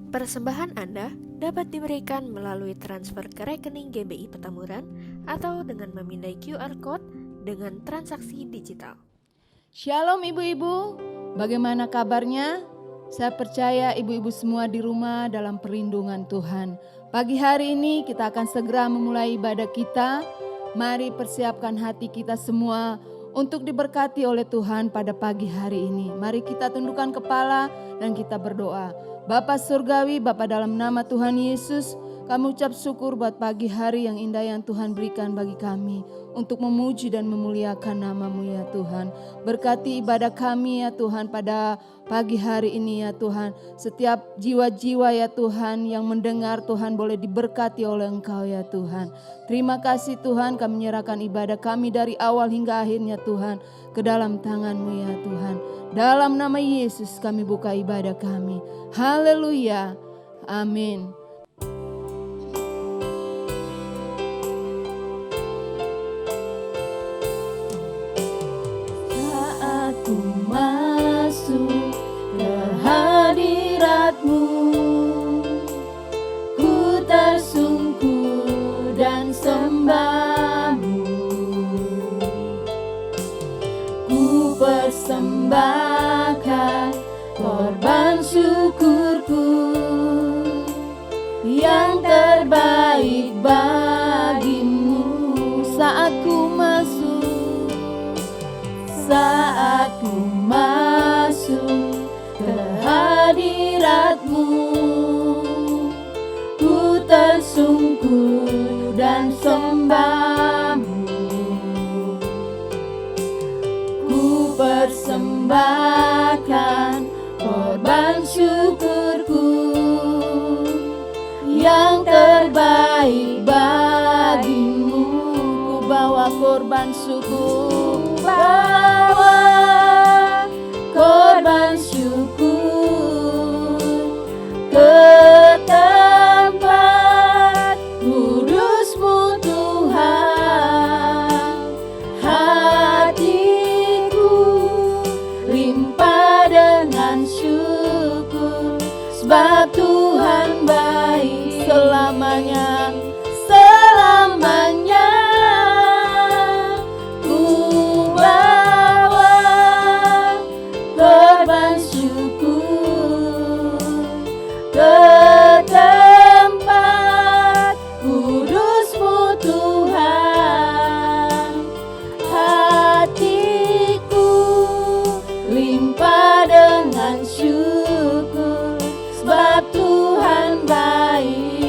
Persembahan Anda dapat diberikan melalui transfer ke rekening GBI Petamburan atau dengan memindai QR Code dengan transaksi digital. Shalom ibu-ibu, bagaimana kabarnya? Saya percaya ibu-ibu semua di rumah dalam perlindungan Tuhan. Pagi hari ini kita akan segera memulai ibadah kita. Mari persiapkan hati kita semua untuk diberkati oleh Tuhan pada pagi hari ini. Mari kita tundukkan kepala dan kita berdoa. Bapa Surgawi, Bapa dalam nama Tuhan Yesus, kami ucap syukur buat pagi hari yang indah yang Tuhan berikan bagi kami untuk memuji dan memuliakan nama-Mu ya Tuhan. Berkati ibadah kami ya Tuhan pada pagi hari ini ya Tuhan. Setiap jiwa-jiwa ya Tuhan yang mendengar Tuhan boleh diberkati oleh Engkau ya Tuhan. Terima kasih Tuhan, kami menyerahkan ibadah kami dari awal hingga akhirnya Tuhan ke dalam tangan-Mu ya Tuhan. Dalam nama Yesus kami buka ibadah kami. Haleluya. Amin. Saat ku masuk ke hadirat-Mu, ku tersungkur dan sembah-Mu. Ku persembahkan korban syukurku yang terbaik bagimu. Saat ku masuk ke hadirat-Mu, ku tersungkur dan sembah-Mu. Ku persembahkan korban syukurku yang terbaik bagimu. Ku bawa korban syukur, bawa korban syukur ke tempat kudus-Mu Tuhan. Hatiku limpah dengan syukur, sebab Tuhan baik selamanya, selamanya. Ku bawa korban syukur ke tempat kudus-Mu Tuhan. Hatiku limpah dengan syukur, sebab Tuhan baik.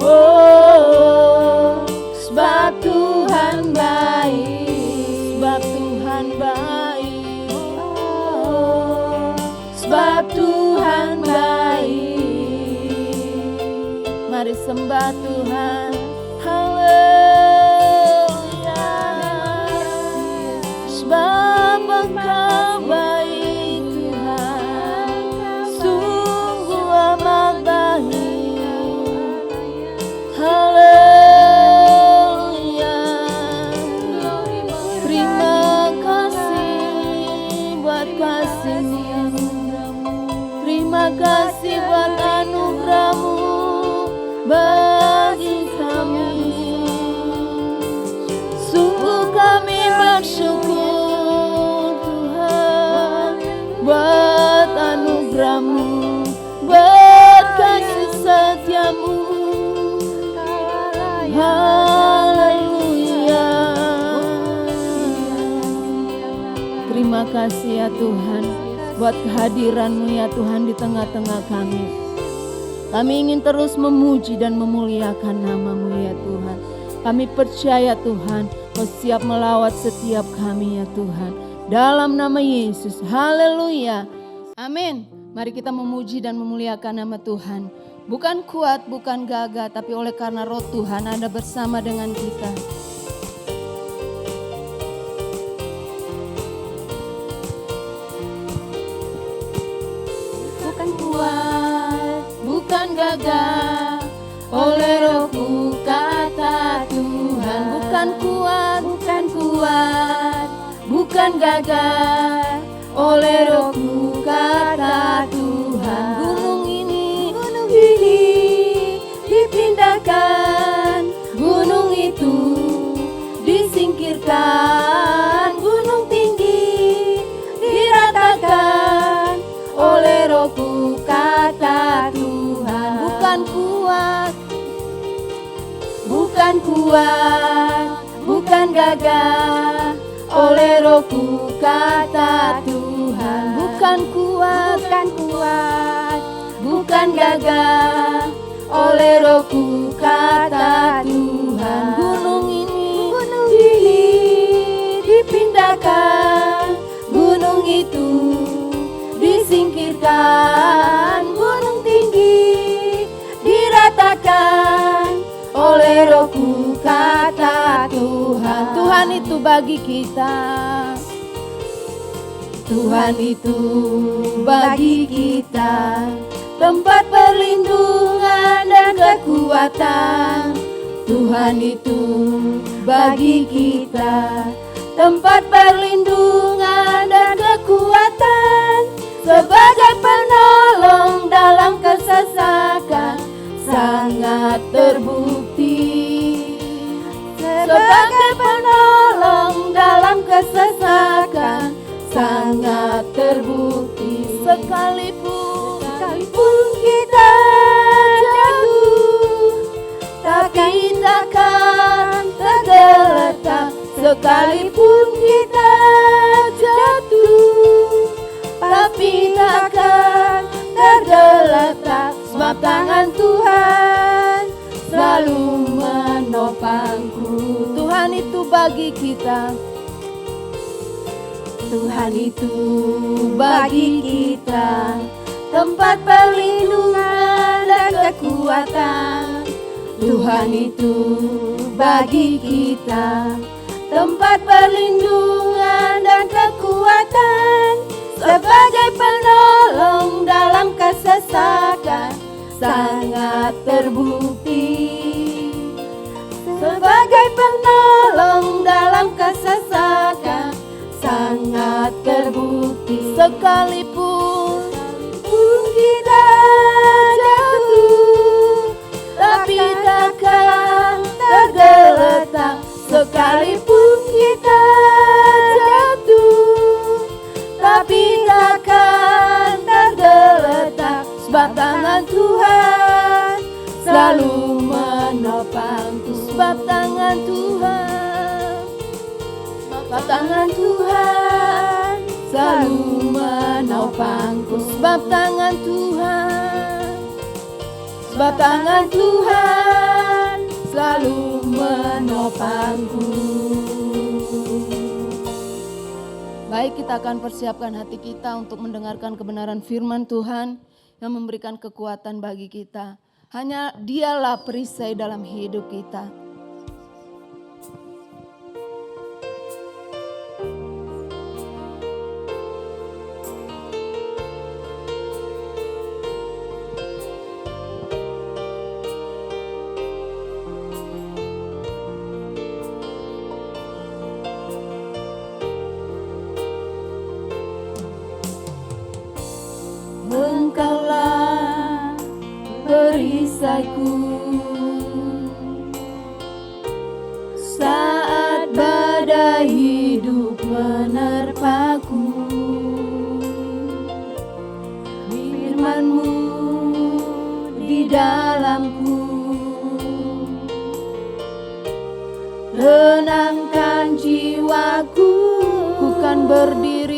Oh, sebab Tuhan baik, sebab Tuhan baik. Oh, sebab Tuhan baik. Mari sembah Tuhan. Haleluya. Sebab Engkau baik Tuhan, sungguh amat baik. Haleluya. Terima kasih buat kasih-Mu. Terima kasih buat anugerah-Mu bagi kami. Sungguh kami bersyukur Tuhan buat anugerah-Mu, buat kasih setia-Mu. Haleluya. Terima kasih ya Tuhan buat kehadiran-Mu ya Tuhan di tengah-tengah kami. Kami ingin terus memuji dan memuliakan nama-Mu ya Tuhan. Kami percaya Tuhan, Kau siap melawat setiap kami ya Tuhan. Dalam nama Yesus, haleluya. Amin. Mari kita memuji dan memuliakan nama Tuhan. Bukan kuat, bukan gagah, tapi oleh karena Roh Tuhan ada bersama dengan kita. Bukan kuat, bukan gagah, oleh Roh-Ku kata Tuhan. Bukan kuat, bukan gagah, oleh Roh-Ku kata Tuhan. disingkirkan, gunung tinggi diratakan oleh Rohku, kata Tuhan. Bukan kuat, bukan gagah, oleh Rohku, kata Tuhan. Bukan kuat, bukan gagah, oleh Rohku, kata Tuhan. Gunung ini dipindahkan, gunung itu disingkirkan, gunung tinggi diratakan oleh Rohku, kata Tuhan. Tuhan itu bagi kita, Tuhan itu bagi kita tempat perlindungan dan kekuatan. Tuhan itu bagi kita tempat perlindungan dan kekuatan, sebagai penolong dalam kesesakan sangat terbukti. Sebagai penolong dalam kesesakan sangat terbukti. Sekalipun kita jatuh, tapi takkan tergeletak. Sekalipun kita jatuh, tapi takkan tergeletak. Sebab tangan Tuhan selalu menopangku. Tuhan itu bagi kita, Tuhan itu bagi kita tempat perlindungan dan kekuatan. Tuhan itu bagi kita tempat perlindungan dan kekuatan, sebagai penolong dalam kesesakan sangat terbukti. Sebagai penolong dalam kesesakan sangat terbukti. Sekalipun kita jatuh, tapi takkan tergeletak. Sekalipun kita jatuh, tapi takkan tergeletak. Sebab tangan Tuhan selalu menopangku. Sebab tangan Tuhan, sebab tangan Tuhan selalu menopangku. Sebab tangan Tuhan, sebab tangan Tuhan selalu menopangku. Baik, kita akan persiapkan hati kita untuk mendengarkan kebenaran firman Tuhan yang memberikan kekuatan bagi kita. Hanya Dialah perisai dalam hidup kita. Engkaulah perisaiku saat badai hidup menerpaku. Firman-Mu di dalamku tenangkan jiwaku. Ku kan berdiri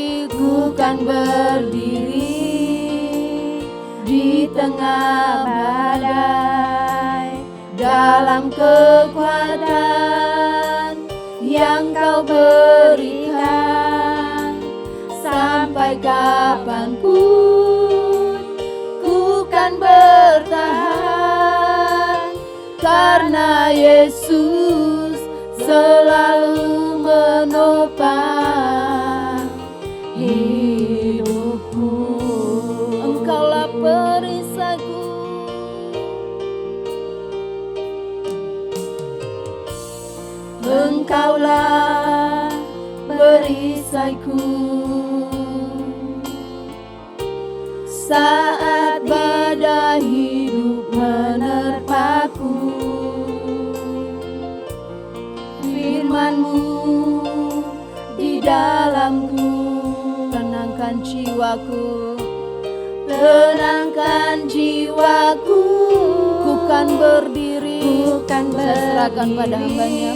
di tengah badai, dalam kekuatan yang Kau berikan. Sampai kapanpun ku kan bertahan, karena Yesus selalu menopang hidupku. Engkaulah perisaiku, Engkaulah perisaiku saat badai hidup menerpaku. Firman-Mu dalamku, tenangkan jiwaku, tenangkan jiwaku. Ku kan berdiri, saya serahkan pada hamba-Nya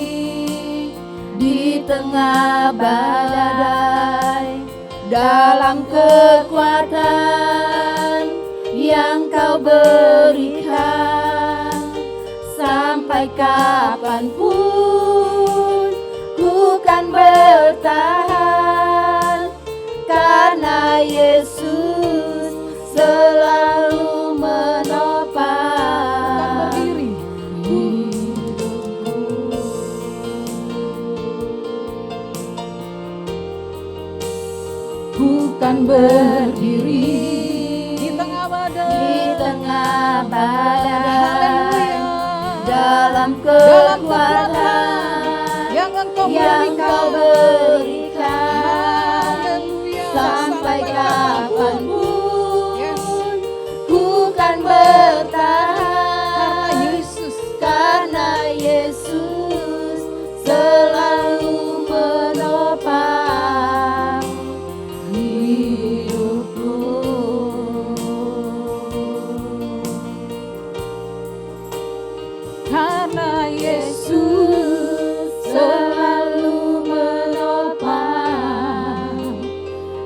di tengah badai, dalam kekuatan yang Kau berikan. Sampai kapanpun ku kan bertahan, karena Yesus selalu menopang hidupku. Ku kan berdiri di tengah badai, dalam kekuatan yang Kau berikan. Sampai kapanpun ku kan bertahan, karena Yesus selalu menopang hidupku. Karena Yesus selalu menopang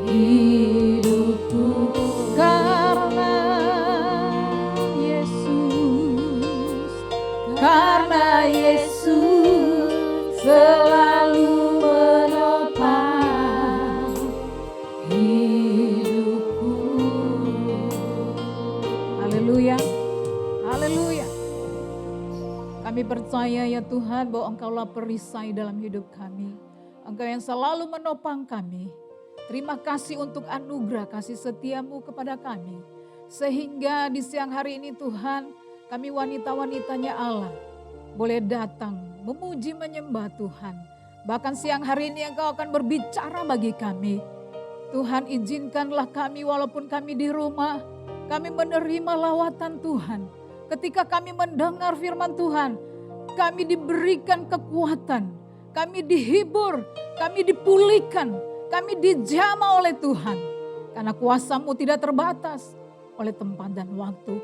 hidupku. Karena Yesus selalu menopang hidupku. Haleluya, haleluya. Kami percaya ya Tuhan bahwa Engkaulah perisai dalam hidup kami. Engkau yang selalu menopang kami. Terima kasih untuk anugerah kasih setiamu kepada kami. Sehingga di siang hari ini Tuhan, kami wanita-wanitanya Allah boleh datang memuji menyembah Tuhan. Bahkan siang hari ini Engkau akan berbicara bagi kami. Tuhan izinkanlah kami walaupun kami di rumah, kami menerima lawatan Tuhan. Ketika kami mendengar firman Tuhan, kami diberikan kekuatan, kami dihibur, kami dipulihkan, kami dijamah oleh Tuhan. Karena kuasa-Mu tidak terbatas oleh tempat dan waktu.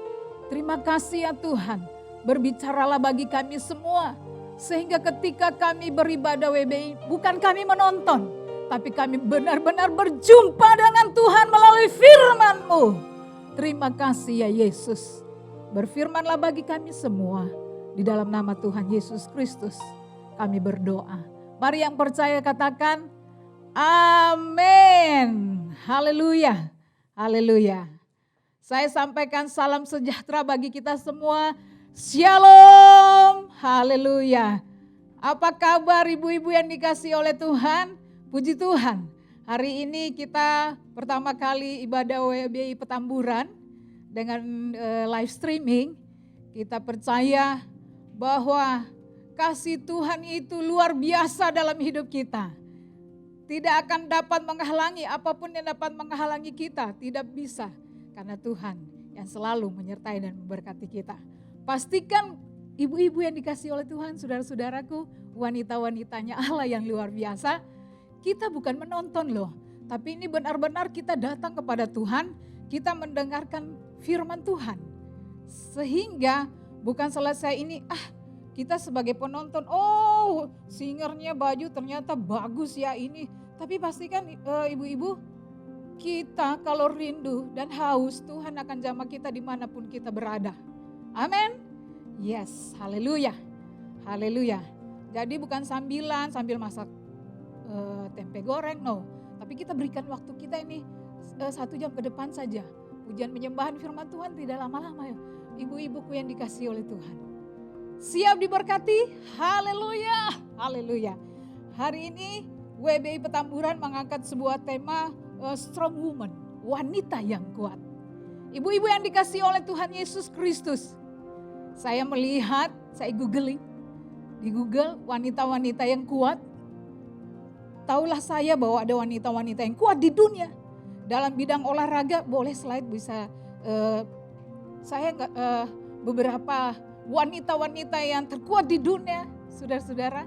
Terima kasih ya Tuhan, berbicaralah bagi kami semua. Sehingga ketika kami beribadah WBI, bukan kami menonton, tapi kami benar-benar berjumpa dengan Tuhan melalui firman-Mu. Terima kasih ya Yesus. Berfirmanlah bagi kami semua. Di dalam nama Tuhan Yesus Kristus kami berdoa. Mari yang percaya katakan amin. Haleluya. Haleluya. Saya sampaikan salam sejahtera bagi kita semua. Shalom. Haleluya. Apa kabar ibu-ibu yang dikasihi oleh Tuhan? Puji Tuhan. Hari ini kita pertama kali ibadah WBI Petamburan dengan live streaming. Kita percaya bahwa kasih Tuhan itu luar biasa dalam hidup kita. Tidak akan dapat menghalangi apapun yang dapat menghalangi kita. Tidak bisa. Karena Tuhan yang selalu menyertai dan memberkati kita. Pastikan ibu-ibu yang dikasihi oleh Tuhan, saudara-saudaraku, wanita-wanitanya Allah yang luar biasa. Kita bukan menonton loh. Tapi ini benar-benar kita datang kepada Tuhan. Kita mendengarkan firman Tuhan. Sehingga bukan selesai ini, kita sebagai penonton, singernya baju ternyata bagus ya ini. Tapi pastikan ibu-ibu, kita kalau rindu dan haus, Tuhan akan jamah kita dimanapun kita berada. Amin. Yes, haleluya. Haleluya. Jadi bukan sambilan, sambil masak tempe goreng, no. Tapi kita berikan waktu kita ini 1 jam ke depan saja. Pujian penyembahan firman Tuhan tidak lama-lama ya. Ibu-ibuku yang dikasihi oleh Tuhan. Siap diberkati? Haleluya. Haleluya. Hari ini WBI Petamburan mengangkat sebuah tema Strong Woman, wanita yang kuat. Ibu-ibu yang dikasihi oleh Tuhan Yesus Kristus. Saya melihat, saya googling. Di Google wanita-wanita yang kuat. Taulah saya bahwa ada wanita-wanita yang kuat di dunia. Dalam bidang olahraga, boleh slide bisa. Beberapa wanita-wanita yang terkuat di dunia, saudara-saudara.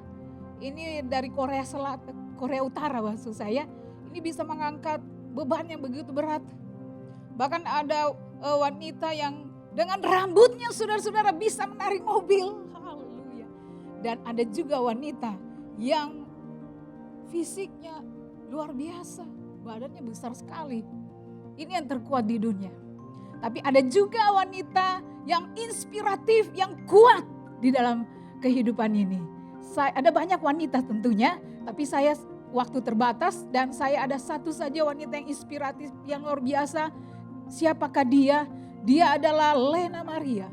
Ini dari Korea Selatan, Korea Utara maksud saya. Ini ini bisa mengangkat beban yang begitu berat. Bahkan ada wanita yang dengan rambutnya saudara-saudara bisa menarik mobil. Haleluya. Dan ada juga wanita yang fisiknya luar biasa, badannya besar sekali. Ini yang terkuat di dunia. Tapi ada juga wanita yang inspiratif, yang kuat di dalam kehidupan ini. Ada banyak wanita tentunya, tapi saya waktu terbatas dan saya ada satu saja wanita yang inspiratif, yang luar biasa. Siapakah dia? Dia adalah Lena Maria.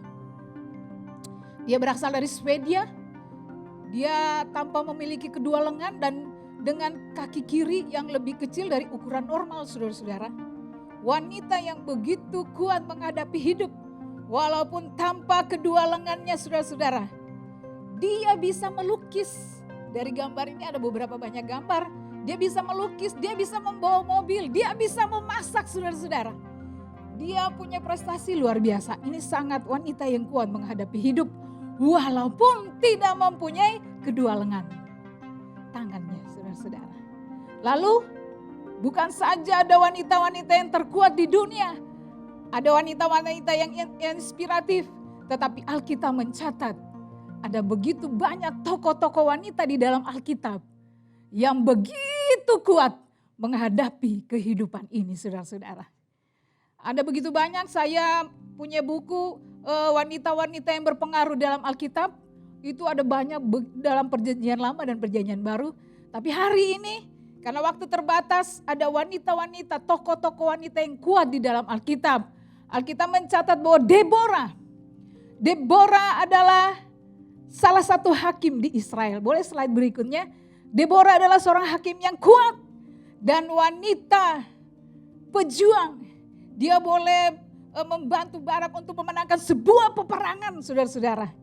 Dia berasal dari Swedia. Dia tanpa memiliki kedua lengan dan dengan kaki kiri yang lebih kecil dari ukuran normal, saudara-saudara. Wanita yang begitu kuat menghadapi hidup. Walaupun tanpa kedua lengannya, saudara-saudara. Dia bisa melukis. Dari gambar ini ada beberapa banyak gambar. Dia bisa melukis, dia bisa membawa mobil, dia bisa memasak, saudara-saudara. Dia punya prestasi luar biasa. Ini sangat wanita yang kuat menghadapi hidup. Walaupun tidak mempunyai kedua lengan tangannya, saudara-saudara. Lalu bukan saja ada wanita-wanita yang terkuat di dunia. Ada wanita-wanita yang inspiratif. Tetapi Alkitab mencatat ada begitu banyak tokoh-tokoh wanita di dalam Alkitab yang begitu kuat menghadapi kehidupan ini, saudara-saudara. Ada begitu banyak, saya punya buku wanita-wanita yang berpengaruh dalam Alkitab. Itu ada banyak dalam perjanjian lama dan perjanjian baru. Tapi hari ini karena waktu terbatas ada wanita-wanita, tokoh-tokoh wanita yang kuat di dalam Alkitab. Alkitab mencatat bahwa Deborah adalah salah satu hakim di Israel. Boleh slide berikutnya. Deborah adalah seorang hakim yang kuat dan wanita pejuang. Dia boleh membantu Barak untuk memenangkan sebuah peperangan, saudara-saudara.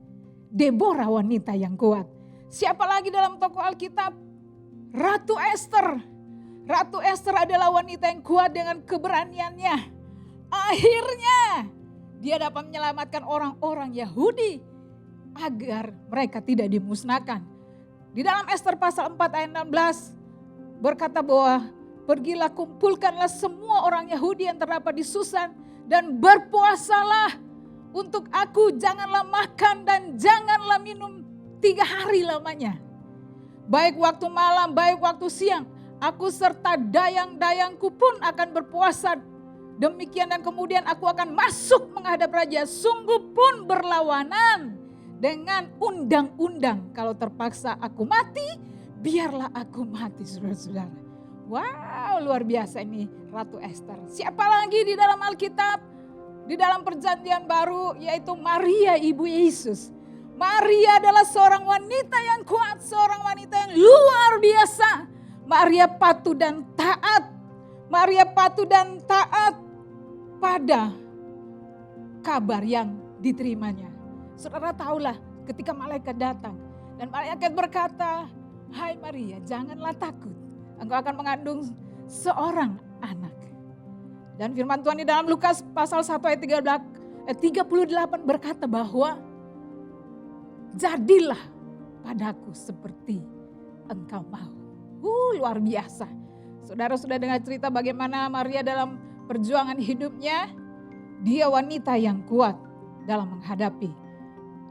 Deborah wanita yang kuat. Siapa lagi dalam tokoh Alkitab? Ratu Esther. Ratu Esther adalah wanita yang kuat dengan keberaniannya. Akhirnya dia dapat menyelamatkan orang-orang Yahudi agar mereka tidak dimusnahkan. Di dalam Esther pasal 4 ayat 16 berkata bahwa pergilah kumpulkanlah semua orang Yahudi yang terdapat di Susan dan berpuasalah untuk aku, janganlah makan dan janganlah minum 3 hari lamanya. Baik waktu malam, baik waktu siang, aku serta dayang-dayangku pun akan berpuasa. Demikian dan kemudian aku akan masuk menghadap raja, sungguh pun berlawanan dengan undang-undang. Kalau terpaksa aku mati, biarlah aku mati, saudara-saudara. Wow, luar biasa ini Ratu Esther. Siapa lagi di dalam Alkitab? Di dalam perjanjian baru yaitu Maria ibu Yesus. Maria adalah seorang wanita yang kuat, seorang wanita yang luar biasa. Maria patuh dan taat. Maria patuh dan taat pada kabar yang diterimanya. Saudara tahulah ketika malaikat datang dan malaikat berkata, "Hai Maria, janganlah takut. Engkau akan mengandung seorang anak." Dan firman Tuhan di dalam Lukas pasal 1 ayat 38 berkata bahwa jadilah padaku seperti engkau mau. Luar biasa. Saudara sudah dengar cerita bagaimana Maria dalam perjuangan hidupnya. Dia wanita yang kuat dalam menghadapi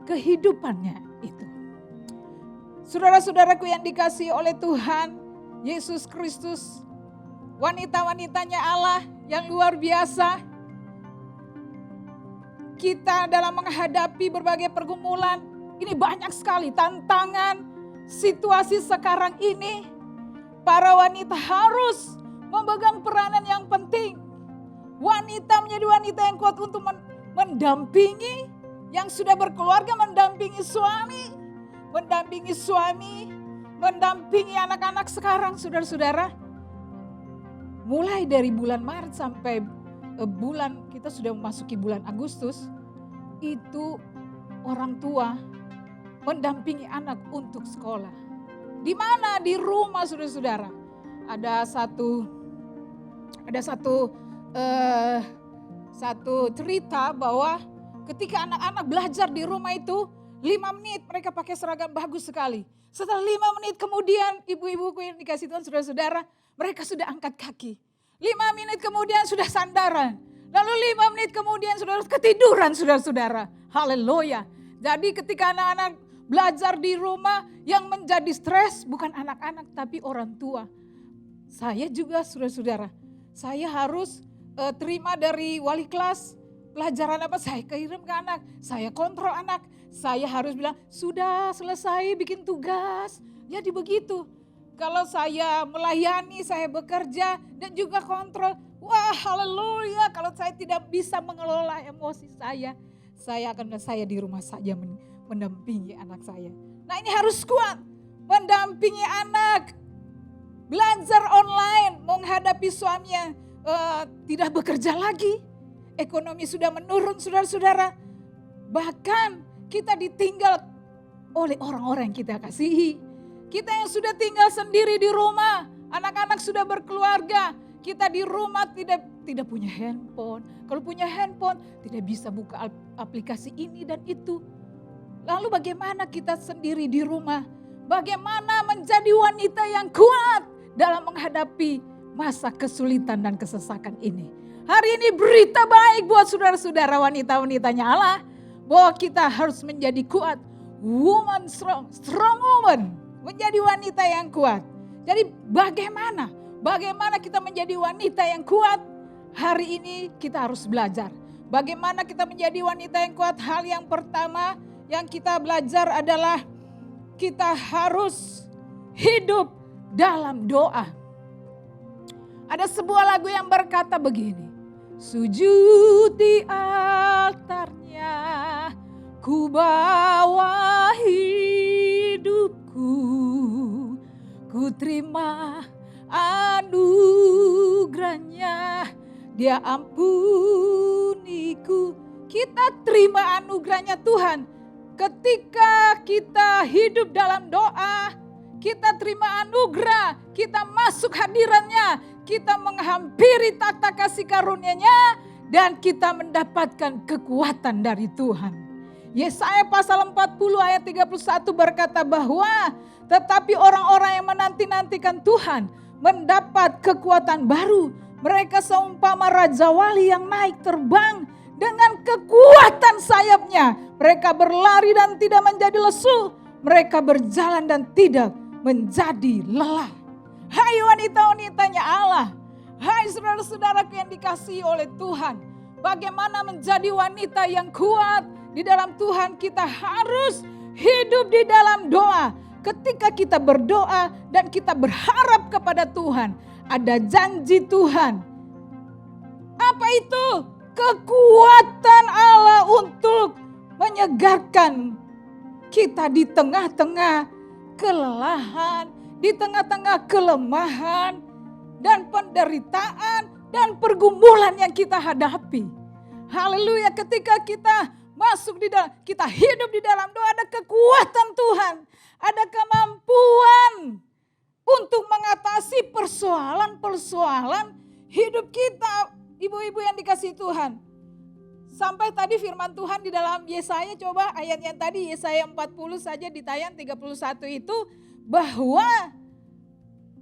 kehidupannya itu. Saudara-saudaraku yang dikasihi oleh Tuhan Yesus Kristus, wanita-wanitanya Allah yang luar biasa. Kita dalam menghadapi berbagai pergumulan, ini banyak sekali tantangan, situasi sekarang ini. Para wanita harus memegang peranan yang penting. Wanita menjadi wanita yang kuat untuk mendampingi yang sudah berkeluarga, mendampingi suami, mendampingi anak-anak sekarang, saudara-saudara. Mulai dari bulan Maret sampai kita sudah memasuki bulan Agustus, itu orang tua mendampingi anak untuk sekolah. Di mana? Di rumah, saudara-saudara. Ada satu cerita bahwa ketika anak-anak belajar di rumah itu 5 menit mereka pakai seragam bagus sekali. Setelah 5 menit kemudian ibu-ibuku yang dikasih Tuhan, saudara-saudara, mereka sudah angkat kaki. 5 menit kemudian sudah sandaran. Lalu 5 menit kemudian sudah ketiduran saudara-saudara. Haleluya. Jadi ketika anak-anak belajar di rumah, yang menjadi stres bukan anak-anak tapi orang tua. Saya juga saudara-saudara, saya harus terima dari wali kelas pelajaran apa, saya kirim ke anak, saya kontrol anak, saya harus bilang sudah selesai bikin tugas. Jadi begitu. Kalau saya melayani, saya bekerja dan juga kontrol. Wah haleluya, kalau saya tidak bisa mengelola emosi saya akan saya di rumah saja mendampingi anak saya. Nah ini harus kuat, mendampingi anak. Belajar online, menghadapi suaminya tidak bekerja lagi. Ekonomi sudah menurun saudara-saudara. Bahkan kita ditinggal oleh orang-orang yang kita kasihi. Kita yang sudah tinggal sendiri di rumah, anak-anak sudah berkeluarga, kita di rumah tidak punya handphone. Kalau punya handphone tidak bisa buka aplikasi ini dan itu. Lalu bagaimana kita sendiri di rumah? Bagaimana menjadi wanita yang kuat dalam menghadapi masa kesulitan dan kesesakan ini? Hari ini berita baik buat saudara-saudara wanita-wanitanya Allah, bahwa kita harus menjadi kuat. Woman strong woman. Menjadi wanita yang kuat. Jadi bagaimana kita menjadi wanita yang kuat? Hari ini kita harus belajar. Bagaimana kita menjadi wanita yang kuat? Hal yang pertama yang kita belajar adalah kita harus hidup dalam doa. Ada sebuah lagu yang berkata begini. Sujud di altarnya, ku bawa hidupku, ku terima anugerahnya, dia ampuniku. Kita terima anugerahnya Tuhan. Ketika kita hidup dalam doa, kita terima anugerah, kita masuk hadirannya, kita menghampiri tata kasih karunia-Nya, dan kita mendapatkan kekuatan dari Tuhan. Yesaya pasal 40 ayat 31 berkata bahwa tetapi orang-orang yang menanti-nantikan Tuhan mendapat kekuatan baru. Mereka seumpama Raja Wali yang naik terbang dengan kekuatan sayapnya. Mereka berlari dan tidak menjadi lesu. Mereka berjalan dan tidak menjadi lelah. Hai wanita-wanitanya Allah. Hai saudara-saudaraku yang dikasihi oleh Tuhan. Bagaimana menjadi wanita yang kuat di dalam Tuhan? Kita harus hidup di dalam doa. Ketika kita berdoa dan kita berharap kepada Tuhan, ada janji Tuhan. Apa itu? Kekuatan Allah untuk menyegarkan kita di tengah-tengah kelelahan, di tengah-tengah kelemahan dan penderitaan dan pergumulan yang kita hadapi. Haleluya, ketika kita masuk di dalam, kita hidup di dalam doa, ada kekuatan Tuhan, ada kemampuan untuk mengatasi persoalan-persoalan hidup kita, ibu-ibu yang dikasihi Tuhan. Sampai tadi firman Tuhan di dalam Yesaya, coba ayat yang tadi Yesaya 40 saja ditayang 31 itu, bahwa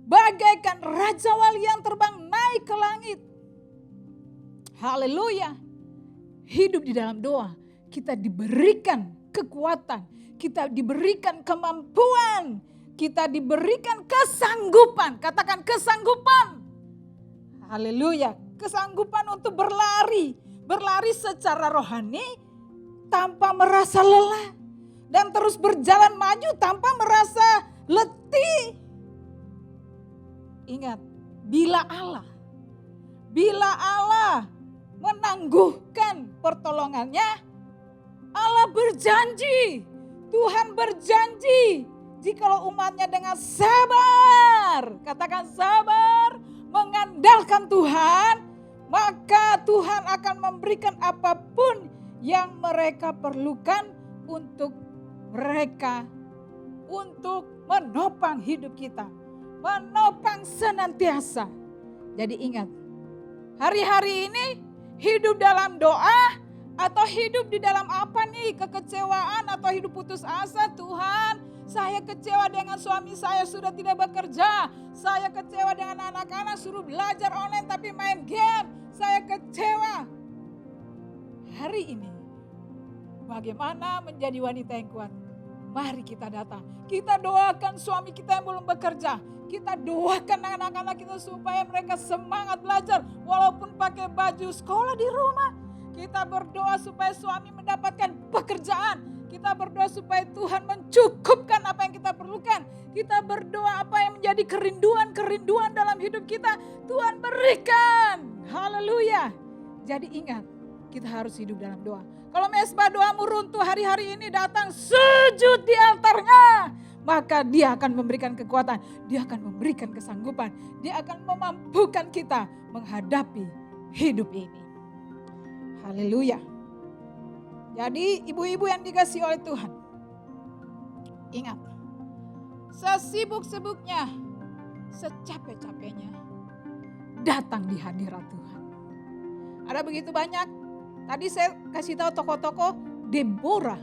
bagaikan Raja Wali yang terbang naik ke langit. Haleluya. Hidup di dalam doa, kita diberikan kekuatan, kita diberikan kemampuan, kita diberikan kesanggupan. Katakan kesanggupan. Haleluya. Kesanggupan untuk berlari secara rohani tanpa merasa lelah. Dan terus berjalan maju tanpa merasa letih. Ingat, bila Allah menangguhkan pertolongannya, Allah berjanji, Tuhan berjanji, jikalau umatnya dengan sabar, katakan sabar, mengandalkan Tuhan, maka Tuhan akan memberikan apapun yang mereka perlukan untuk mereka, untuk menopang hidup kita, menopang senantiasa. Jadi ingat, hari-hari ini hidup dalam doa atau hidup di dalam apa nih, kekecewaan atau hidup putus asa. Tuhan, Saya kecewa dengan suami saya sudah tidak bekerja. Saya kecewa dengan anak-anak suruh belajar online tapi main game. Saya kecewa. Hari ini bagaimana menjadi wanita yang kuat? Mari kita datang. Kita doakan suami kita yang belum bekerja. Kita doakan anak-anak kita supaya mereka semangat belajar. Walaupun pakai baju sekolah di rumah. Kita berdoa supaya suami mendapatkan pekerjaan. Kita berdoa supaya Tuhan mencukupkan apa yang kita perlukan. Kita berdoa apa yang menjadi kerinduan dalam hidup kita. Tuhan berikan. Haleluya. Jadi ingat, kita harus hidup dalam doa. Kalau mesbah doamu runtuh hari-hari ini, datang sujud di altarnya. Maka dia akan memberikan kekuatan. Dia akan memberikan kesanggupan. Dia akan memampukan kita menghadapi hidup ini. Haleluya. Jadi ibu-ibu yang dikasihi oleh Tuhan. Ingat. Sesibuk-sibuknya, secapek-capeknya, datang di hadirat Tuhan. Ada begitu banyak. Tadi saya kasih tahu tokoh-tokoh Deborah.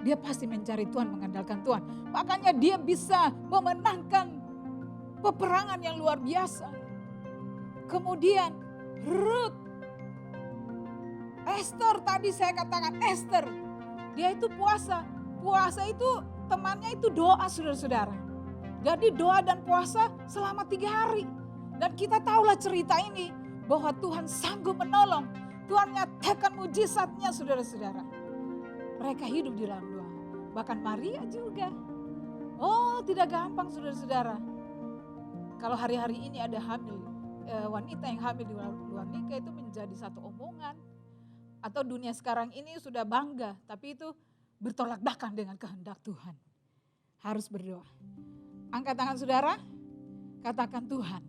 Dia pasti mencari Tuhan, mengandalkan Tuhan. Makanya dia bisa memenangkan peperangan yang luar biasa. Kemudian Ruth. Esther, tadi saya katakan Esther. Dia itu puasa. Puasa itu temannya itu doa, saudara-saudara. Jadi doa dan puasa selama 3 hari. Dan kita tahulah cerita ini. Bahwa Tuhan sanggup menolong. Tuhan nyatakan mujizatnya, saudara-saudara. Mereka hidup di dalam doa. Bahkan Maria juga. Oh, tidak gampang, saudara-saudara. Kalau hari-hari ini ada hamil, wanita yang hamil di luar nikah itu menjadi satu omongan. Atau dunia sekarang ini sudah bangga, tapi itu bertolak belakang dengan kehendak Tuhan. Harus berdoa. Angkat tangan saudara, katakan Tuhan,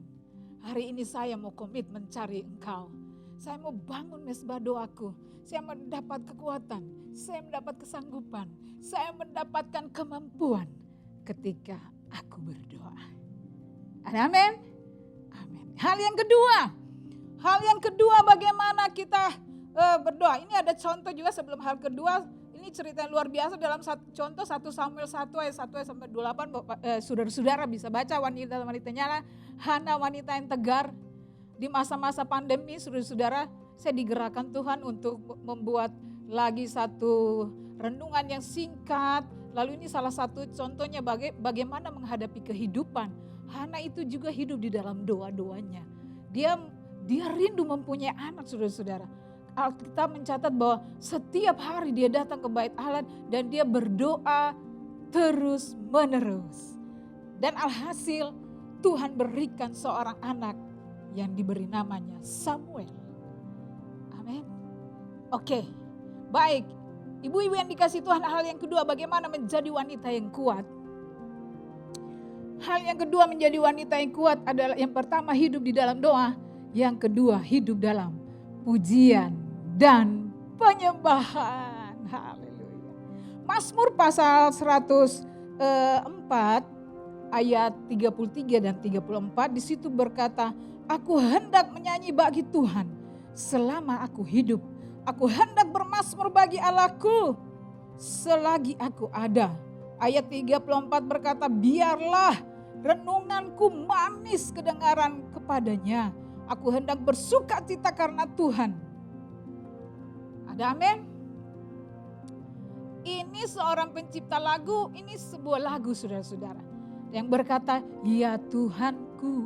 hari ini saya mau komit mencari Engkau. Saya mau bangun mesbah doaku. Saya mendapat kekuatan, saya mendapat kesanggupan, saya mendapatkan kemampuan ketika aku berdoa. Amin. Amin. Hal yang kedua bagaimana kita berdoa. Ini ada contoh juga sebelum hal kedua. Ini cerita yang luar biasa dalam contoh 1 Samuel 1 ayat 1 sampai 28. Saudara-saudara bisa baca wanita-wanitanya. Hana wanita yang tegar. Di masa-masa pandemi saudara-saudara, saya digerakkan Tuhan untuk membuat lagi satu renungan yang singkat. Lalu ini salah satu contohnya bagaimana menghadapi kehidupan. Hana itu juga hidup di dalam doa-doanya. Dia rindu mempunyai anak, saudara-saudara. Alkitab mencatat bahwa setiap hari dia datang ke bait Allah dan dia berdoa terus menerus. Dan alhasil Tuhan berikan seorang anak yang diberi namanya Samuel. Amin. Oke, baik. Ibu-ibu yang dikasih Tuhan, hal yang kedua bagaimana menjadi wanita yang kuat. Hal yang kedua menjadi wanita yang kuat adalah yang pertama hidup di dalam doa. Yang kedua hidup dalam pujian dan penyembahan. Haleluya. Mazmur pasal 104 ayat 33 dan 34 di situ berkata, aku hendak menyanyi bagi Tuhan selama aku hidup. Aku hendak bermazmur bagi Allahku selagi aku ada. Ayat 34 berkata, biarlah renunganku manis kedengaran kepadanya. Aku hendak bersuka cita karena Tuhan. Ada amin? Ini seorang pencipta lagu, ini sebuah lagu saudara-saudara. Yang berkata, ya Tuhanku,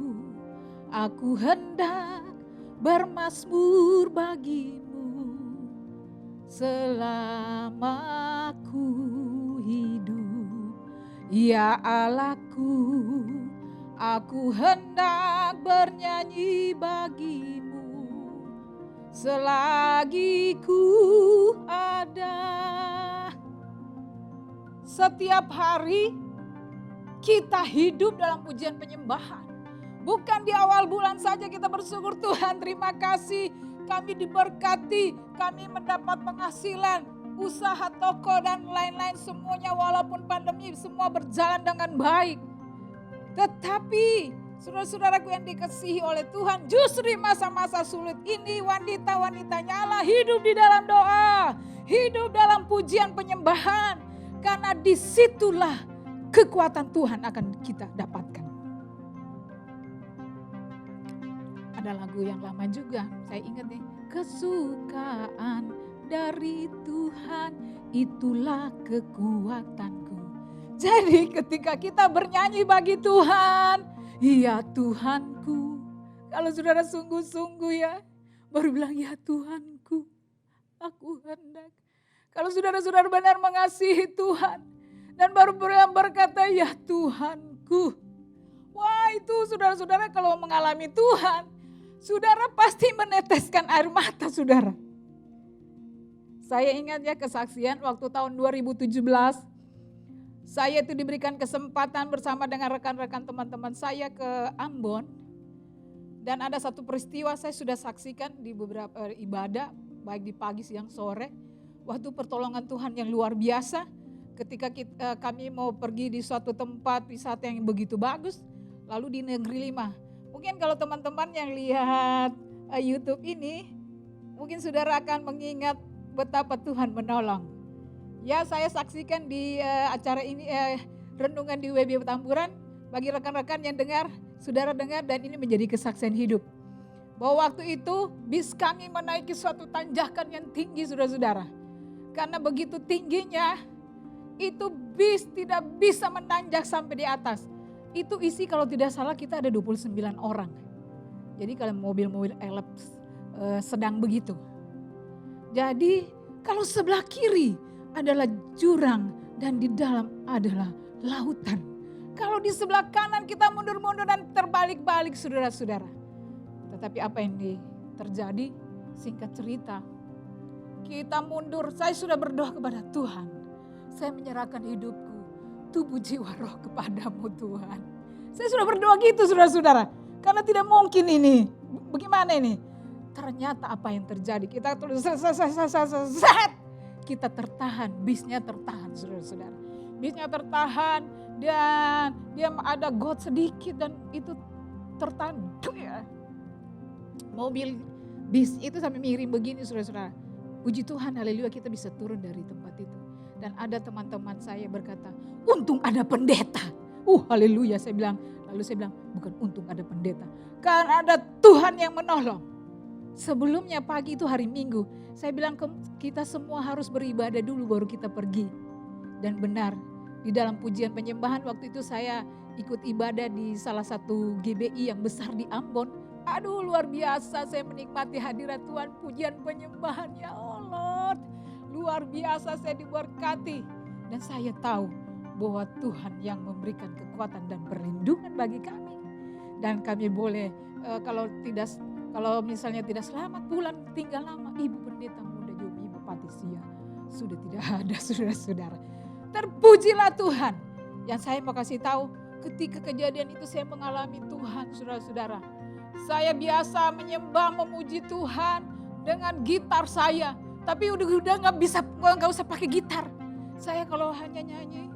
aku hendak bermazmur bagimu selama aku hidup. Ya Allahku, aku hendak bernyanyi bagimu selagi ku ada. Setiap hari kita hidup dalam pujian penyembahan. Bukan di awal bulan saja kita bersyukur, Tuhan terima kasih kami diberkati, kami mendapat penghasilan, usaha toko dan lain-lain semuanya walaupun pandemi semua berjalan dengan baik. Tetapi saudara-saudaraku yang dikasihi oleh Tuhan, justru di masa-masa sulit ini wanita-wanita nyala hidup di dalam doa, hidup dalam pujian penyembahan. Karena disitulah kekuatan Tuhan akan kita dapatkan. Ada lagu yang lama juga, saya ingat nih. Kesukaan dari Tuhan, itulah kekuatanku. Jadi ketika kita bernyanyi bagi Tuhan, ya Tuhanku. Kalau saudara sungguh-sungguh ya, baru bilang ya Tuhanku, aku hendak. Kalau saudara-saudara benar mengasihi Tuhan, dan baru berkata ya Tuhanku. Wah itu saudara-saudara kalau mengalami Tuhan, saudara pasti meneteskan air mata saudara. Saya ingat ya kesaksian waktu tahun 2017, saya itu diberikan kesempatan bersama dengan rekan-rekan teman-teman saya ke Ambon. Dan ada satu peristiwa saya sudah saksikan di beberapa ibadah, baik di pagi, siang, sore. Waktu pertolongan Tuhan yang luar biasa, ketika kami mau pergi di suatu tempat wisata yang begitu bagus, lalu di Negeri 5. Mungkin kalau teman-teman yang lihat YouTube ini, mungkin saudara akan mengingat betapa Tuhan menolong. Ya saya saksikan di acara ini, renungan di WB Petamburan, bagi rekan-rekan yang dengar, saudara dengar dan ini menjadi kesaksian hidup. Bahwa waktu itu bis kami menaiki suatu tanjakan yang tinggi saudara-saudara. Karena begitu tingginya, itu bis tidak bisa menanjak sampai di atas. Itu isi kalau tidak salah kita ada 29 orang. Jadi kalau mobil-mobil elep sedang begitu. Jadi kalau sebelah kiri adalah jurang dan di dalam adalah lautan. Kalau di sebelah kanan kita mundur-mundur dan terbalik-balik saudara-saudara. Tetapi apa yang terjadi? Singkat cerita, kita mundur, saya sudah berdoa kepada Tuhan. Saya menyerahkan hidupku, tubuh jiwa roh kepadamu Tuhan. Saya sudah berdoa gitu saudara-saudara. Karena tidak mungkin ini, bagaimana ini? Ternyata apa yang terjadi? Kita terus kita tertahan, bisnya tertahan saudara-saudara. Bisnya tertahan dan dia ada got sedikit dan itu tertahan. Mobil bis itu sampai miring begini saudara-saudara. Puji Tuhan, haleluya kita bisa turun dari tempat itu. Dan ada teman-teman saya berkata, untung ada pendeta. Haleluya saya bilang. Lalu saya bilang, bukan untung ada pendeta. Karena ada Tuhan yang menolong. Sebelumnya pagi itu hari Minggu, saya bilang kita semua harus beribadah dulu baru kita pergi. Dan benar, di dalam pujian penyembahan waktu itu saya ikut ibadah di salah satu GBI yang besar di Ambon. Aduh luar biasa saya menikmati hadirat Tuhan, pujian penyembahan ya Allah. Luar biasa saya diberkati. Dan saya tahu bahwa Tuhan yang memberikan kekuatan dan perlindungan bagi kami. Dan kami boleh kalau misalnya tidak selamat pulang tinggal lama, Ibu Pendeta Muda Yobi, Ibu Patisia sudah tidak ada saudara-saudara. Terpujilah Tuhan. Yang saya mau kasih tahu, ketika kejadian itu saya mengalami Tuhan saudara-saudara. Saya biasa menyembah memuji Tuhan dengan gitar saya. Tapi udah nggak usah pakai gitar. Saya kalau hanya nyanyi,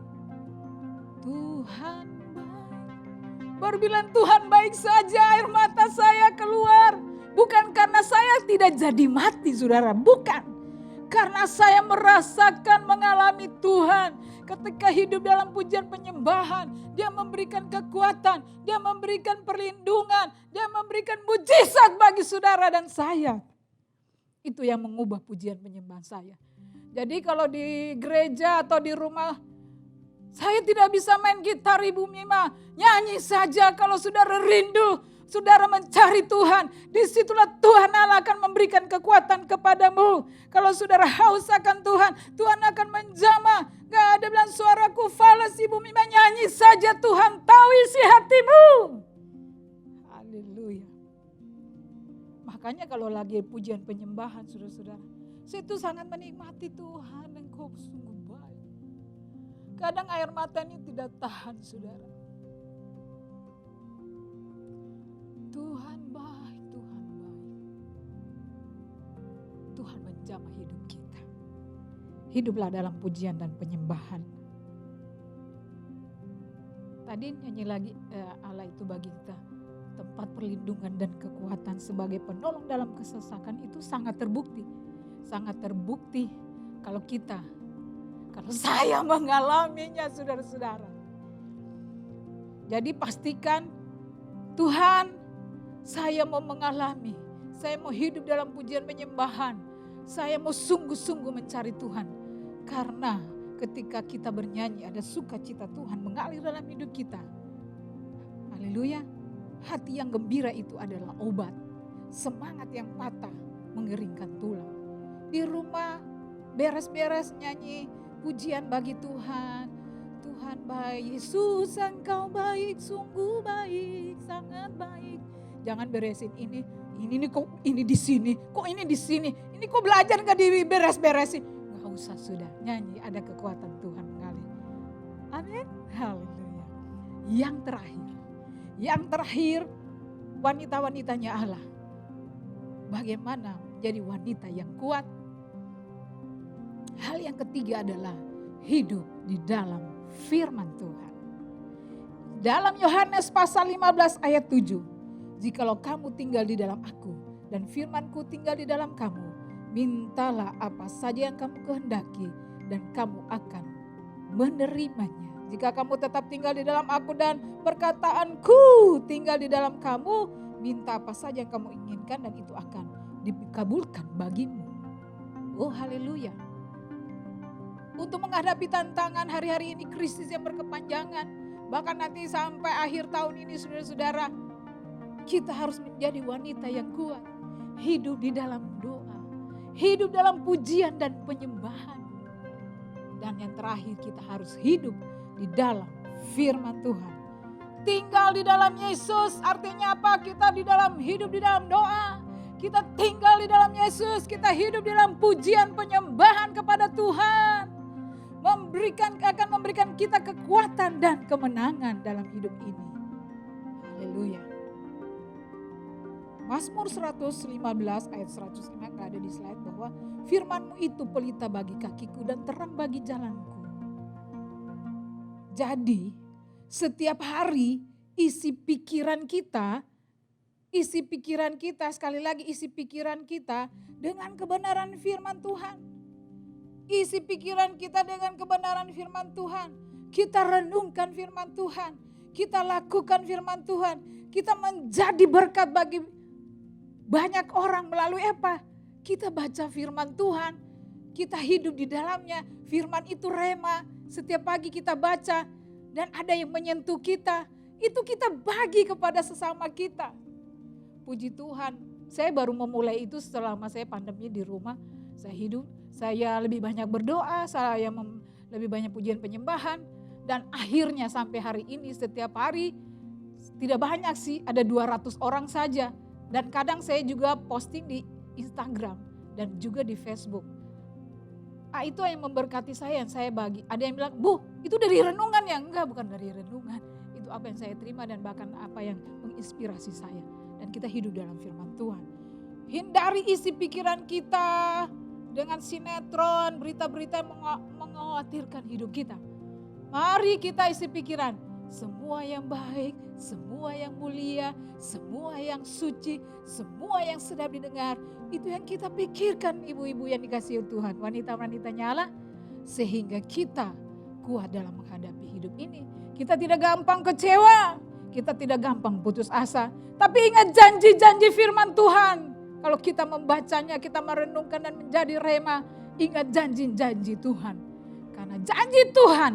Tuhan baru bilang Tuhan baik saja, air mata saya keluar. Bukan karena saya tidak jadi mati saudara, bukan. Karena saya merasakan mengalami Tuhan. Ketika hidup dalam pujian penyembahan, dia memberikan kekuatan, dia memberikan perlindungan, dia memberikan mujizat bagi saudara dan saya. Itu yang mengubah pujian penyembahan saya. Jadi kalau di gereja atau di rumah, saya tidak bisa main gitar Ibu Mima. Nyanyi saja kalau saudara rindu, saudara mencari Tuhan. Disitulah Tuhan Allah akan memberikan kekuatan kepadamu. Kalau saudara haus akan Tuhan, Tuhan akan menjamah. Gak ada bilang suaraku falas Ibu Mima. Nyanyi saja Tuhan tahu isi hatimu. Haleluya. Makanya kalau lagi pujian penyembahan saudara-saudara, saya itu sangat menikmati Tuhan. Engkau sungguh baik. Kadang air mata ini tidak tahan saudara. Tuhan baik, Tuhan baik. Tuhan menjamah hidup kita. Hiduplah dalam pujian dan penyembahan. Tadi nyanyi lagi Allah itu bagi kita tempat perlindungan dan kekuatan sebagai penolong dalam kesesakan itu sangat terbukti. Sangat terbukti kalau saya mengalaminya saudara-saudara. Jadi pastikan, Tuhan, saya mau mengalami, saya mau hidup dalam pujian penyembahan, saya mau sungguh-sungguh mencari Tuhan. Karena ketika kita bernyanyi ada sukacita Tuhan mengalir dalam hidup kita. Haleluya. Hati yang gembira itu adalah obat. Semangat yang patah mengeringkan tulang. Di rumah beres-beres nyanyi pujian bagi Tuhan. Tuhan baik, Yesus Engkau baik, sungguh baik, sangat baik. Jangan beresin ini kok ini di sini, kok ini di sini, ini kok belajar nggak diberes-beresin. Nggak usah, sudah nyanyi, ada kekuatan Tuhan mengalir. Amin, haleluya. Yang terakhir wanita-wanitanya Allah. Bagaimana menjadi wanita yang kuat? Hal yang ketiga adalah hidup di dalam firman Tuhan. Dalam Yohanes pasal 15 ayat 7. Jikalau kamu tinggal di dalam aku dan firmanku tinggal di dalam kamu, mintalah apa saja yang kamu kehendaki dan kamu akan menerimanya. Jika kamu tetap tinggal di dalam aku dan perkataanku tinggal di dalam kamu, minta apa saja yang kamu inginkan dan itu akan dikabulkan bagimu. Oh haleluya. Untuk menghadapi tantangan hari-hari ini, krisis yang berkepanjangan, bahkan nanti sampai akhir tahun ini saudara-saudara, kita harus menjadi wanita yang kuat. Hidup di dalam doa, hidup dalam pujian dan penyembahan. Dan yang terakhir, kita harus hidup di dalam firman Tuhan. Tinggal di dalam Yesus artinya apa? Kita hidup di dalam doa. Kita tinggal di dalam Yesus, kita hidup di dalam pujian penyembahan kepada Tuhan. Akan memberikan kita kekuatan dan kemenangan dalam hidup ini. Haleluya. Mazmur 115 ayat 105 nggak ada di slide, bahwa firman-Mu itu pelita bagi kakiku dan terang bagi jalanku. Jadi setiap hari isi pikiran kita sekali lagi isi pikiran kita dengan kebenaran firman Tuhan. Isi pikiran kita dengan kebenaran firman Tuhan. Kita renungkan firman Tuhan. Kita lakukan firman Tuhan. Kita menjadi berkat bagi banyak orang melalui apa? Kita baca firman Tuhan. Kita hidup di dalamnya. Firman itu rema. Setiap pagi kita baca. Dan ada yang menyentuh kita. Itu kita bagi kepada sesama kita. Puji Tuhan. Saya baru memulai itu selama saya pandemi di rumah. Saya lebih banyak berdoa, lebih banyak pujian penyembahan. Dan akhirnya sampai hari ini setiap hari, tidak banyak sih, ada 200 orang saja. Dan kadang saya juga posting di Instagram dan juga di Facebook. Itu yang memberkati saya, yang saya bagi. Ada yang bilang, Bu itu dari renungan ya? Enggak, bukan dari renungan. Itu apa yang saya terima dan bahkan apa yang menginspirasi saya. Dan kita hidup dalam firman Tuhan. Hindari isi pikiran kita dengan sinetron, berita-berita yang mengkhawatirkan hidup kita. Mari kita isi pikiran, semua yang baik, semua yang mulia, semua yang suci, semua yang sedap didengar. Itu yang kita pikirkan, ibu-ibu yang dikasihi Tuhan, wanita-wanitanya Allah. Sehingga kita kuat dalam menghadapi hidup ini. Kita tidak gampang kecewa, kita tidak gampang putus asa. Tapi ingat janji-janji firman Tuhan. Kalau kita membacanya, kita merenungkan dan menjadi rema, ingat janji-janji Tuhan. Karena janji Tuhan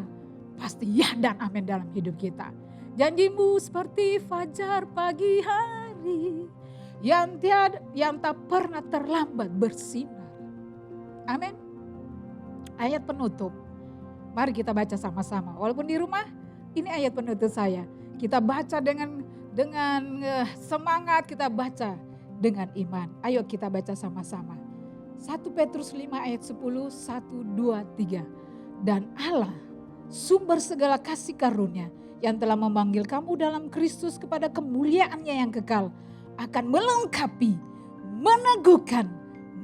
pasti ya dan amin dalam hidup kita. Janjimu seperti fajar pagi hari yang tak pernah terlambat bersinar. Amin. Ayat penutup. Mari kita baca sama-sama. Walaupun di rumah, ini ayat penutup saya. Kita baca dengan semangat, kita baca dengan iman. Ayo kita baca sama-sama. 1 Petrus 5 ayat 10, 1, 2, 3. Dan Allah, sumber segala kasih karunia yang telah memanggil kamu dalam Kristus kepada kemuliaannya yang kekal, akan melengkapi, meneguhkan,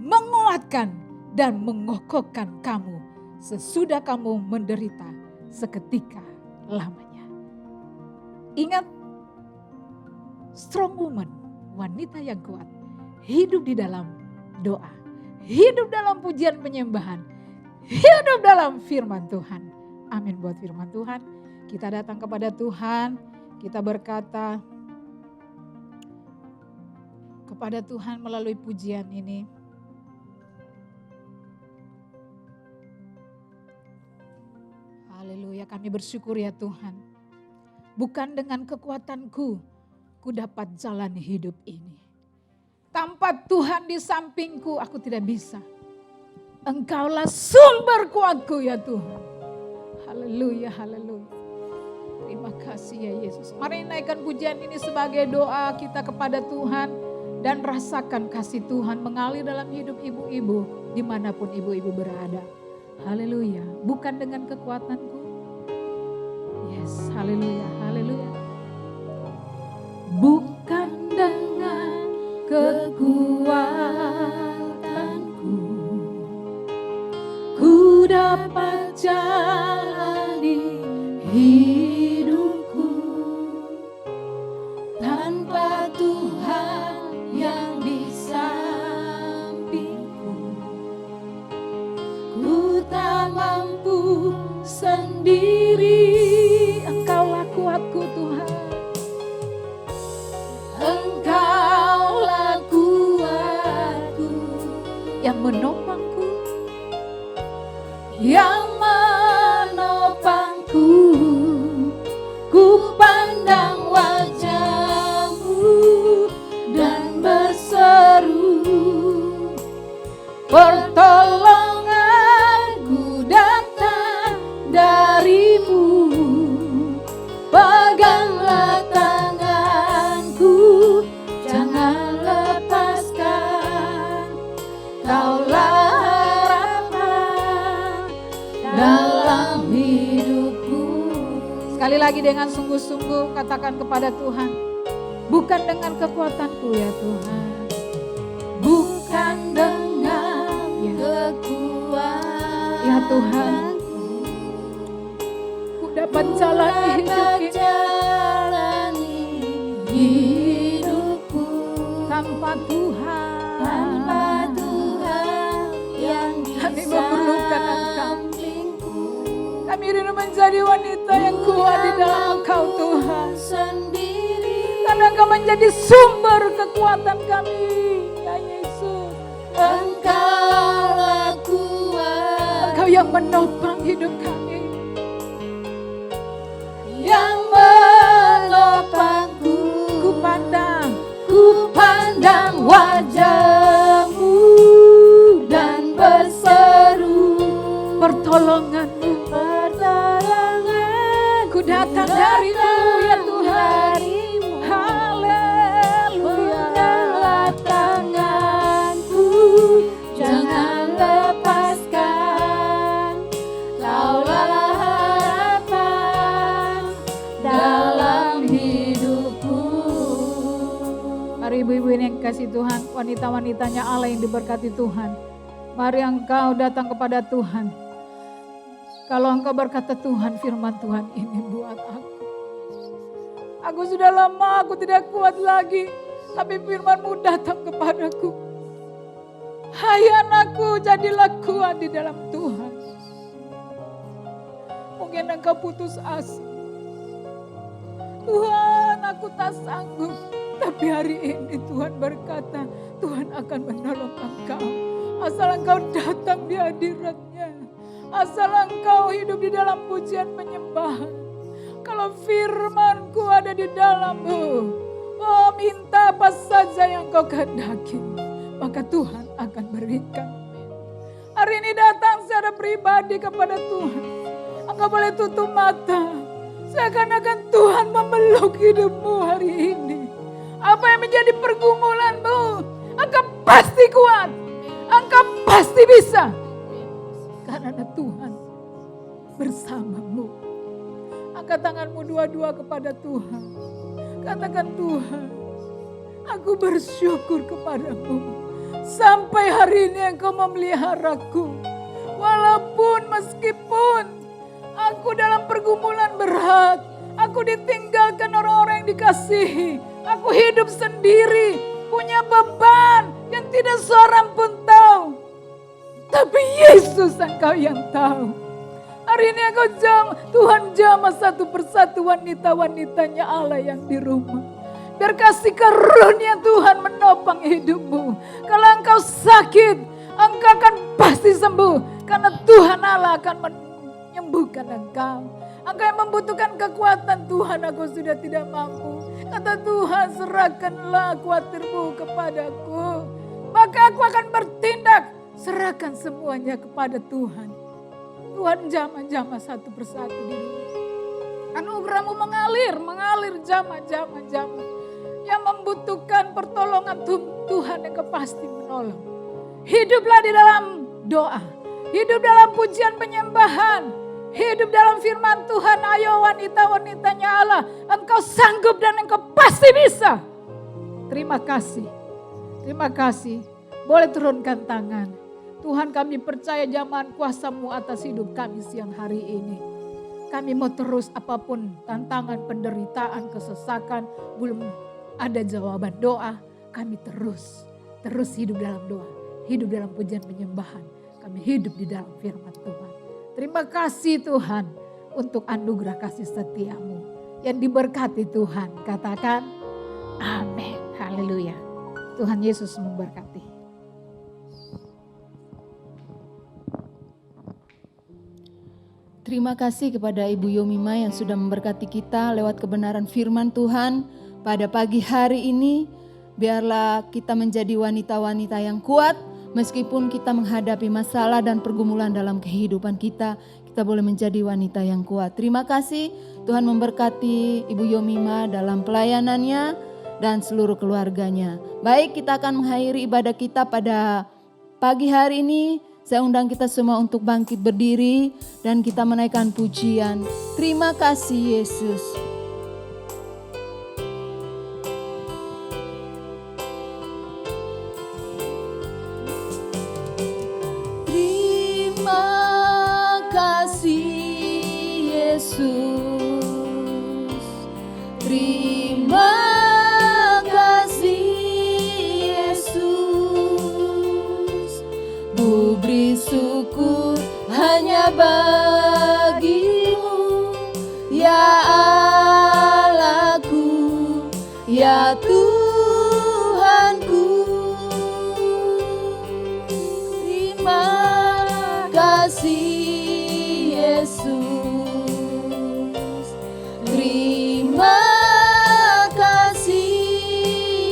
menguatkan, dan mengokohkan kamu sesudah kamu menderita seketika lamanya. Ingat, strong woman, wanita yang kuat, hidup di dalam doa, hidup dalam pujian penyembahan, hidup dalam firman Tuhan. Amin buat firman Tuhan. Kita datang kepada Tuhan, Kita berkata kepada Tuhan melalui pujian ini. Haleluya, kami bersyukur ya Tuhan. Bukan dengan kekuatanku, ku dapat jalani hidup ini. Tanpa Tuhan di sampingku, aku tidak bisa. Engkaulah sumber kuatku ya Tuhan. Haleluya, haleluya. Terima kasih ya Yesus. Mari naikkan pujian ini sebagai doa kita kepada Tuhan. Dan rasakan kasih Tuhan mengalir dalam hidup ibu-ibu dimanapun ibu-ibu berada. Haleluya. Bukan dengan kekuatanku. Yes, haleluya, haleluya. Bukan dengan kekuatanku, ku dapat jalani hidupku tanpa Tuhan yang di sampingku. Ku tak mampu sendiri, Engkaulah kuatku Tuhan. Engkaulah kuatku yang menopangku, yang menopangku. Ku pandang wajah-Mu dan berseru, pertolonganku datang dari-Mu. Peganglah tanganku, jangan lepaskan. Kaulah harapan dalam hidupku. Sekali lagi dengan sungguh-sungguh katakan kepada Tuhan, bukan dengan kekuatanku ya Tuhan, bukan dengan kekuatan ya Tuhan, ku dapat jalani hidupku tanpa Tuhan, yang kami memerlukan Engkau. Kami rindu menjadi wanita yang kuat di dalam Engkau Tuhan. Karena Engkau menjadi sumber kekuatan kami ya Yesus. Engkaulah kuat, Engkau yang menopang hidup kami, yang menopangku. Ku pandang wajah-Mu dan berseru, pertolongan-Mu ku datang dari-Mu ya Tuhan. Haleluya. Tanganku jangan lepaskan, Kaulah harapan dalam hidupku. Mari ibu-ibu ini yang kasih Tuhan, wanita-wanitanya Allah yang diberkati Tuhan. Mari engkau datang kepada Tuhan. Kalau engkau berkata, Tuhan, firman Tuhan ini buat aku. Aku sudah lama, aku tidak kuat lagi. Tapi firman-Mu datang kepadaku. Hai anakku, jadilah kuat di dalam Tuhan. Mungkin engkau putus asa. Tuhan, aku tak sanggup. Tapi hari ini Tuhan berkata, Tuhan akan menolong engkau. Asal engkau datang di hadirat-Nya. Asal engkau hidup di dalam pujian penyembahan. Kalau firman-Ku ada di dalam-Mu, oh minta apa saja yang kau kehendaki, maka Tuhan akan berikan. Hari ini datang secara pribadi kepada Tuhan. Engkau boleh tutup mata. Seakan-akan Tuhan memeluk hidupmu hari ini. Apa yang menjadi pergumulanmu, engkau pasti kuat. Engkau pasti bisa. Karena Tuhan bersamamu. Angkat tanganmu dua-dua kepada Tuhan. Katakan, Tuhan, aku bersyukur kepadamu. Sampai hari ini Engkau memeliharaku. Walaupun meskipun aku dalam pergumulan berat, aku ditinggalkan orang-orang yang dikasihi. Aku hidup sendiri, punya beban yang tidak seorang pun tahu. Tapi Yesus Engkau yang tahu. Hari ini Engkau Tuhan jamah satu persatu wanita-wanitanya Allah yang di rumah. Biar kasih karunia Tuhan menopang hidupmu. Kalau engkau sakit, engkau akan pasti sembuh. Karena Tuhan Allah akan menyembuhkan engkau. Engkau yang membutuhkan kekuatan, Tuhan aku sudah tidak mampu. Kata Tuhan, serahkanlah khawatirmu kepadaku. Maka aku akan bertindak. Serahkan semuanya kepada Tuhan. Tuhan jamah-jamah satu persatu di rumah. Anugerahmu mengalir jamah-jamah. Yang membutuhkan pertolongan Tuhan yang pasti menolong. Hiduplah di dalam doa. Hidup dalam pujian penyembahan. Hidup dalam firman Tuhan. Ayo wanita-wanitanya Allah. Engkau sanggup dan engkau pasti bisa. Terima kasih. Terima kasih. Boleh turunkan tangan. Tuhan, kami percaya jamahan kuasa-Mu atas hidup kami siang hari ini. Kami mau terus apapun tantangan, penderitaan, kesesakan, belum ada jawaban doa. Kami terus hidup dalam doa. Hidup dalam pujian penyembahan. Kami hidup di dalam firman Tuhan. Terima kasih Tuhan untuk anugerah kasih setia-Mu. Yang diberkati Tuhan. Katakan amin. Haleluya. Tuhan Yesus memberkati. Terima kasih kepada Ibu Yomima yang sudah memberkati kita lewat kebenaran firman Tuhan pada pagi hari ini. Biarlah kita menjadi wanita-wanita yang kuat meskipun kita menghadapi masalah dan pergumulan dalam kehidupan kita. Kita boleh menjadi wanita yang kuat. Terima kasih, Tuhan memberkati Ibu Yomima dalam pelayanannya dan seluruh keluarganya. Baik, kita akan mengakhiri ibadah kita pada pagi hari ini. Saya undang kita semua untuk bangkit berdiri dan kita menaikkan pujian. Terima kasih Yesus. Terima kasih Yesus. Terima kasih Yesus. Ku beri syukur hanya bagimu, ya Allahku, ya Tuhanku. Terima kasih Yesus. Terima kasih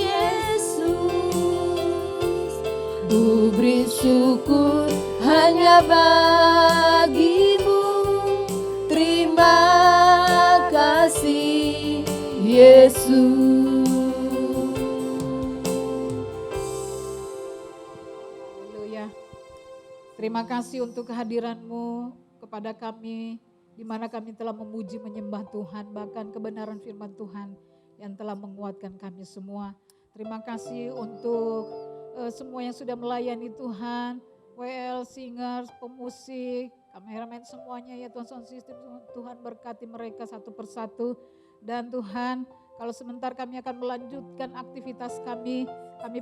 Yesus. Ku beri syukur hanya bagimu. Terima kasih Yesus. Haleluya. Terima kasih untuk kehadiran-Mu kepada kami, di mana kami telah memuji menyembah Tuhan, bahkan kebenaran firman Tuhan yang telah menguatkan kami semua. Terima kasih untuk semua yang sudah melayani Tuhan, WL, singers, pemusik, kameramen semuanya ya Tuhan, sound system, Tuhan berkati mereka satu persatu. Dan Tuhan, kalau sebentar kami akan melanjutkan aktivitas kami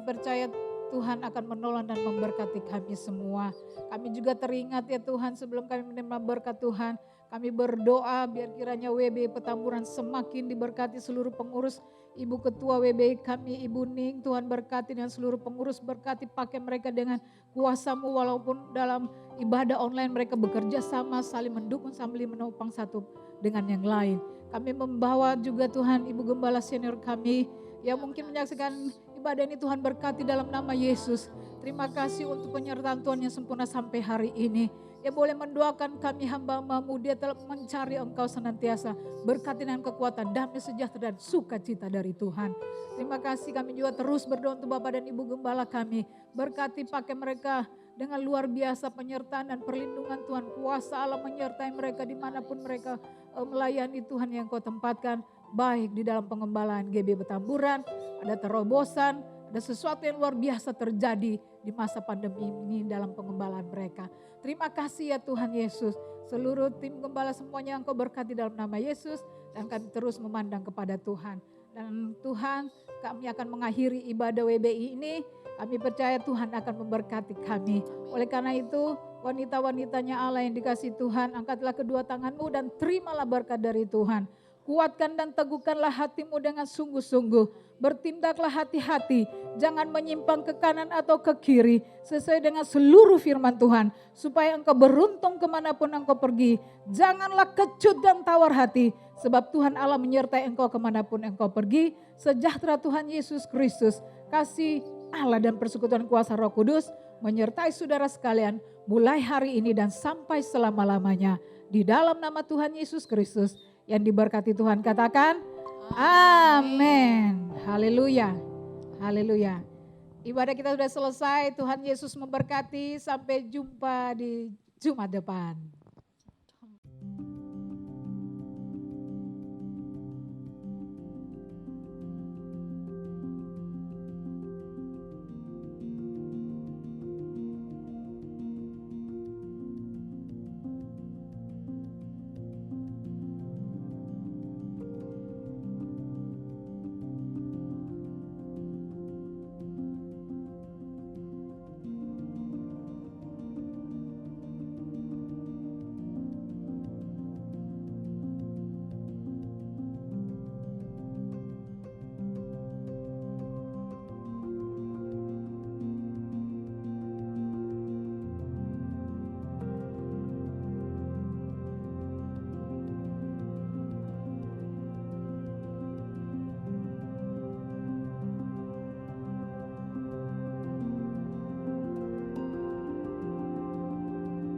percaya Tuhan akan menolong dan memberkati kami semua. Kami juga teringat ya Tuhan, sebelum kami menerima berkat Tuhan, kami berdoa biar kiranya WB Petamburan semakin diberkati, seluruh pengurus, Ibu Ketua WB kami, Ibu Ning, Tuhan berkati dan seluruh pengurus, berkati pakai mereka dengan kuasa-Mu, walaupun dalam ibadah online mereka bekerja sama, saling mendukung, sambil menopang satu dengan yang lain. Kami membawa juga Tuhan Ibu Gembala senior kami yang mungkin menyaksikan ibadah ini, Tuhan berkati dalam nama Yesus. Terima kasih untuk penyertaan Tuhan yang sempurna sampai hari ini. Ya boleh mendoakan kami hamba-Mu, dia telah mencari Engkau senantiasa. Berkati dengan kekuatan, damai, sejahtera dan sukacita dari Tuhan. Terima kasih, kami juga terus berdoa untuk Bapak dan Ibu Gembala kami. Berkati pakai mereka dengan luar biasa penyertaan dan perlindungan Tuhan. Kuasa Allah menyertai mereka dimanapun mereka melayani Tuhan yang Kau tempatkan. Baik di dalam pengembalaan GB Petamburan, ada terobosan, ada sesuatu yang luar biasa terjadi di masa pandemi ini dalam pengembalaan mereka. Terima kasih ya Tuhan Yesus. Seluruh tim gembala semuanya Engkau berkati dalam nama Yesus. Dan kami terus memandang kepada Tuhan. Dan Tuhan, kami akan mengakhiri ibadah WBI ini Kami percaya Tuhan akan memberkati kami. Oleh karena itu, wanita-wanitanya Allah yang dikasihi Tuhan, angkatlah kedua tanganmu dan terimalah berkat dari Tuhan. Kuatkan dan teguhkanlah hatimu dengan sungguh-sungguh. Bertindaklah hati-hati, jangan menyimpang ke kanan atau ke kiri, sesuai dengan seluruh firman Tuhan, supaya engkau beruntung kemanapun engkau pergi. Janganlah kecut dan tawar hati, sebab Tuhan Allah menyertai engkau kemanapun engkau pergi. Sejahtera Tuhan Yesus Kristus, kasih Allah dan persekutuan kuasa Roh Kudus menyertai saudara sekalian mulai hari ini dan sampai selama-lamanya. Di dalam nama Tuhan Yesus Kristus yang diberkati Tuhan, katakan amin. Haleluya. Haleluya. Ibadah kita sudah selesai. Tuhan Yesus memberkati. Sampai jumpa di Jumat depan.